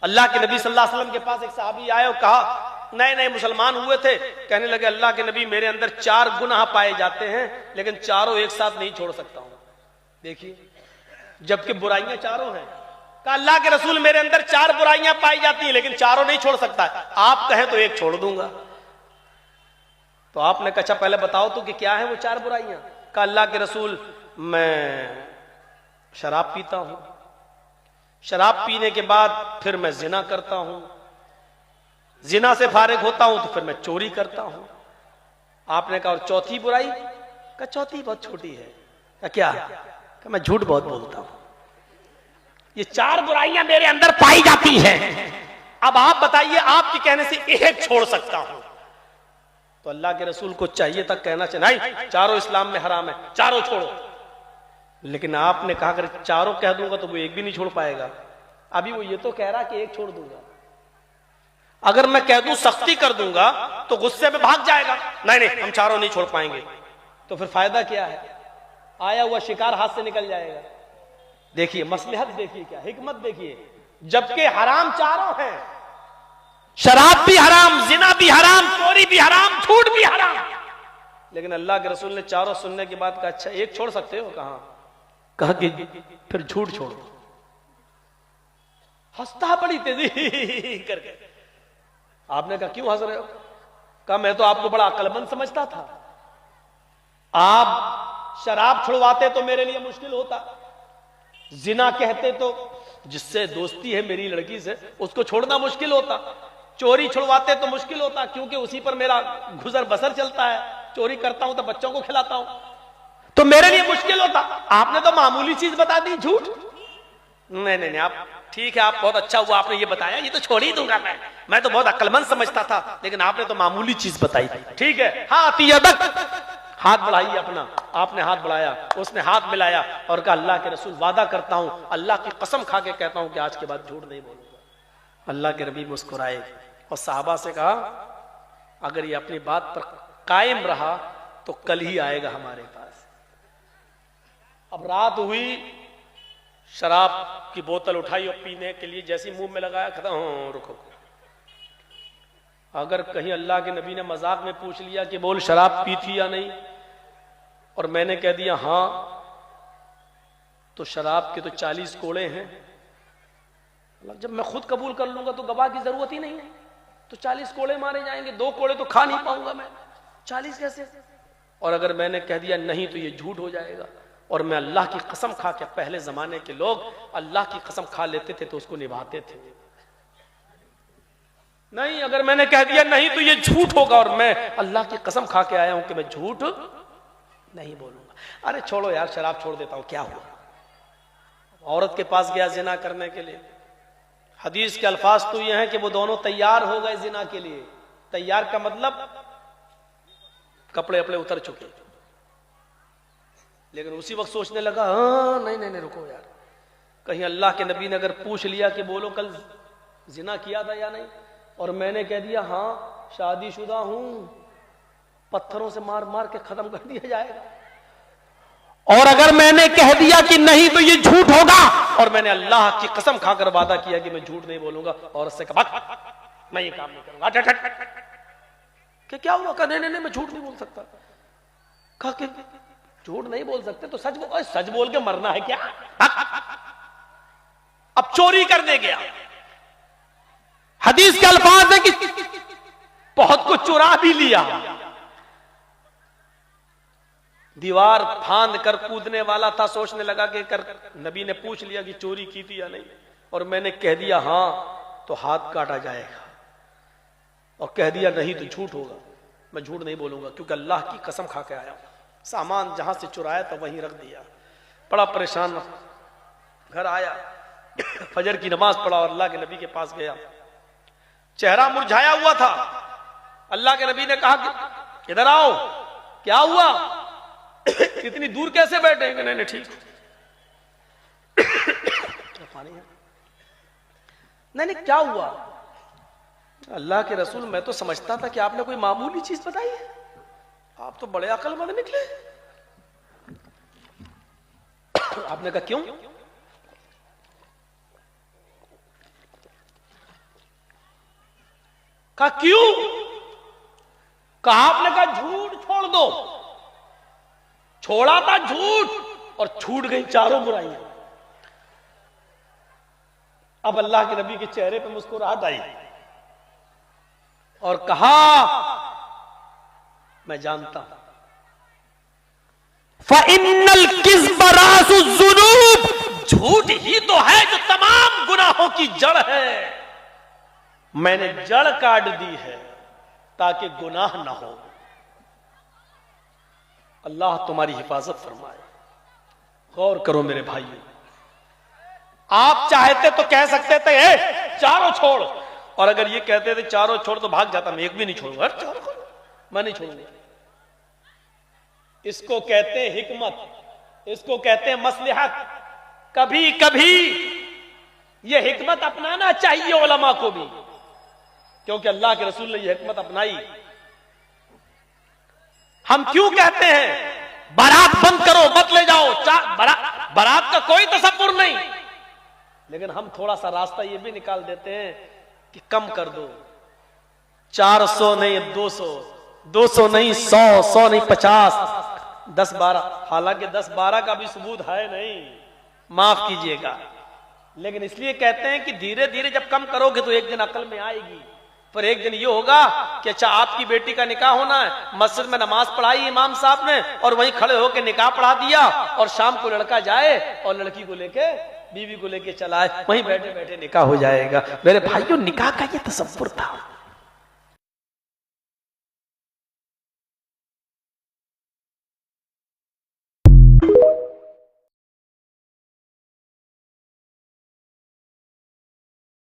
अल्लाह के नबी सल्लल्लाहु अलैहि वसल्लम के पास एक सहाबी आए और कहा, नए नए मुसलमान हुए थे, कहने लगे अल्लाह के नबी मेरे अंदर 4 गुनाह पाए जाते हैं, लेकिन चारों एक साथ नहीं छोड़ सकता हूं। देखिए, जबकि बुराइयां चारों हैं। कहा अल्लाह के रसूल मेरे अंदर 4 बुराइयां पाई जाती हैं, लेकिन चारों नहीं छोड़ सकता, आप कहें तो एक छोड़ दूंगा। तो आपने कहा अच्छा पहले बताओ तो कि क्या है वो 4 बुराइयां। कहा अल्लाह के रसूल मैं शराब पीता हूं, शराब पीने के बाद फिर मैं जिना करता हूं, जिना से फारिग होता हूं तो फिर मैं चोरी करता हूं। आपने कहा और चौथी बुराई? कहा चौथी बहुत छोटी है। कहा क्या? कहा मैं झूठ बहुत बोलता हूं। ये 4 बुराइयां मेरे अंदर पाई जाती हैं, अब आप बताइए आपके कहने से एक छोड़ सकता हूं। तो अल्लाह के रसूल को चाहिए था कहना चाहिए नहीं चारों इस्लाम में हराम है, चारों छोड़ो। लेकिन आपने कहा अगर चारों कह दूंगा तो वो एक भी नहीं छोड़ पाएगा। अभी वो ये तो कह रहा कि एक छोड़ दूंगा, अगर मैं कह दूं सख्ती कर दूंगा तो गुस्से में भाग जाएगा, नहीं नहीं हम चारों नहीं छोड़ पाएंगे। तो फिर फायदा क्या है? आया हुआ शिकार हाथ से निकल जाएगा। देखिए मसलहत, देखिए क्या हिकमत, देखिए जबकि हराम चारों हैं, शराब भी हराम, जिना भी हराम, चोरी भी हराम, झूठ भी हराम, लेकिन अल्लाह के रसूल ने चारों सुनने के बाद कहा अच्छा एक छोड़ सकते हो? कहा कि फिर झूठ छोड़ो। हंसता बड़ी तेजी करके। आपने कहा क्यों हंस रहे हो? कहा मैं तो आपको बड़ा अक्लमंद समझता था, आप शराब छुड़वाते तो मेरे लिए मुश्किल होता, जिना कहते तो जिससे दोस्ती है मेरी लड़की से उसको छोड़ना मुश्किल होता, चोरी छुड़वाते तो मुश्किल होता क्योंकि उसी पर मेरा गुजर बसर चलता है, चोरी करता हूं तो बच्चों को खिलाता हूं, तो मेरे लिए मुश्किल होता। आपने तो मामूली चीज बता दी, झूठ। नहीं नहीं नहीं, आप ठीक है, आप बहुत अच्छा हुआ आपने ये बताया, ये तो छोड़ ही दूंगा मैं तो बहुत अक्लमंद समझता था, लेकिन आपने तो मामूली चीज बताई। ठीक है, हाथ बढ़ाइए अपना। आपने हाथ बढ़ाया, उसने हाथ मिलाया और कहा अल्लाह के रसूल वादा करता हूं, अल्लाह की कसम खा के कहता हूं कि आज के बाद झूठ नहीं बोलूंगा। अल्लाह के नबी मुस्कुराए और साहबा से कहा अगर ये अपनी बात पर कायम रहा तो कल ही आएगा हमारे पास। अब रात हुई, शराब की बोतल उठाई और पीने के लिए जैसी मुंह में लगाया, खत्म हो रुको। अगर कहीं अल्लाह के नबी ने मजाक में पूछ लिया कि बोल शराब पी थी या नहीं, और मैंने कह दिया हां, तो शराब के तो 40 कोड़े हैं, जब मैं खुद कबूल कर लूंगा तो गवाह की जरूरत ही नहीं है, तो 40 कोड़े मारे जाएंगे, 2 कोड़े तो खा नहीं पाऊंगा मैं, 40 कैसे? और अगर मैंने कह दिया नहीं तो ये झूठ हो जाएगा। और मैं अल्लाह की कसम खा के, पहले जमाने के लोग अल्लाह की कसम खा लेते थे तो उसको निभाते थे। नहीं, अगर मैंने कह दिया नहीं तो ये झूठ होगा और मैं अल्लाह की कसम खा के आया हूं कि मैं झूठ नहीं बोलूंगा। अरे छोड़ो यार, शराब छोड़ देता हूं, क्या हुआ? औरत के पास गया जिना करने के लिए, हदीस के अल्फाज तो ये हैं कि वो दोनों तैयार हो गए जिना के लिए। तैयार का मतलब कपड़े अपने उतर चुके, लेकिन उसी वक्त सोचने लगा हाँ नहीं नहीं नहीं रुको यार, कहीं अल्लाह के नबी ने अगर पूछ लिया कि बोलो कल जिना किया था या नहीं, और मैंने कह दिया हाँ शादीशुदा हूं, पत्थरों से मार मार के खत्म कर दिया जाएगा। और अगर मैंने कह दिया कि नहीं तो ये झूठ होगा, और मैंने अल्लाह की कसम खाकर वादा किया कि मैं झूठ नहीं बोलूंगा, और उससे कहा मैं ये काम नहीं करूंगा। क्या हुआ? कहा नहीं नहीं मैं झूठ नहीं बोल सकता। कहा कि झूठ नहीं बोल सकते तो सच बोल के मरना है क्या? अब चोरी करने गया, हदीस के अल्फाज है कि बहुत कुछ चुरा भी लिया, दीवार फांद कर कूदने वाला था, सोचने लगा कि नबी ने पूछ लिया कि चोरी की थी या नहीं, और मैंने कह दिया हां तो हाथ काटा जाएगा, और कह दिया नहीं तो झूठ होगा। मैं झूठ नहीं बोलूंगा क्योंकि अल्लाह की कसम खा के आया हूं। सामान जहां से चुराया था वहीं रख दिया। बड़ा परेशान, घर आया, फजर की नमाज पढ़ा और अल्लाह के नबी के पास गया। चेहरा मुरझाया हुआ था। अल्लाह के नबी ने कहा कि इधर आओ, क्या हुआ? इतनी दूर कैसे बैठे? नहीं नहीं ठीक पानी है। नहीं नहीं क्या हुआ? अल्लाह के रसूल मैं तो समझता था कि आपने कोई मामूली चीज बताई है, आप तो बड़े अक्लमंद निकले। आपने कहा क्यों? कहा क्यों? कहा आपने कहा झूठ छोड़ दो। छोड़ा था झूठ और छूट गई चारों बुराइयां। अब अल्लाह के नबी के चेहरे पे मुस्कुराहट आई और कहा मैं जानता हूं फ़इन्नल किज़्ब रासुज़्ज़ुनूब, झूठ ही तो है जो तमाम गुनाहों की जड़ है। मैंने जड़ काट दी है ताकि गुनाह ना हो। अल्लाह तुम्हारी हिफाजत फरमाए। गौर करो मेरे भाइयों, आप चाहते तो कह सकते थे चारों छोड़, और अगर ये कहते थे चारों छोड़ तो भाग जाता, मैं एक भी नहीं छोड़ूंगा, मैं नहीं छोड़ूंगा। इसको कहते हैं हिकमत, इसको कहते हैं मसलहत। कभी कभी ये हिकमत अपनाना चाहिए उलमा को भी, क्योंकि अल्लाह के रसूल ने ये हिकमत अपनाई। हम क्यों कहते हैं बारात बंद करो, मत ले जाओ, बारात का कोई तसव्वुर नहीं, लेकिन हम थोड़ा सा रास्ता ये भी निकाल देते हैं कि कम कर दो, 400 नहीं 200, 200 नहीं 100, 100 नहीं 50, 10-12। हालांकि 10-12 का भी सबूत है नहीं, माफ कीजिएगा, लेकिन इसलिए कहते हैं कि धीरे धीरे जब कम करोगे तो एक दिन अकल में आएगी। पर एक दिन ये होगा कि अच्छा आपकी बेटी का निकाह होना है, मस्जिद में नमाज पढ़ाई इमाम साहब ने और वहीं खड़े होकर निकाह पढ़ा दिया, और शाम को लड़का जाए और लड़की को लेके बीवी को लेके चला आए, वहीं बैठे बैठे निकाह हो जाएगा। मेरे भाइयों, निकाह का ये तसव्वुर था।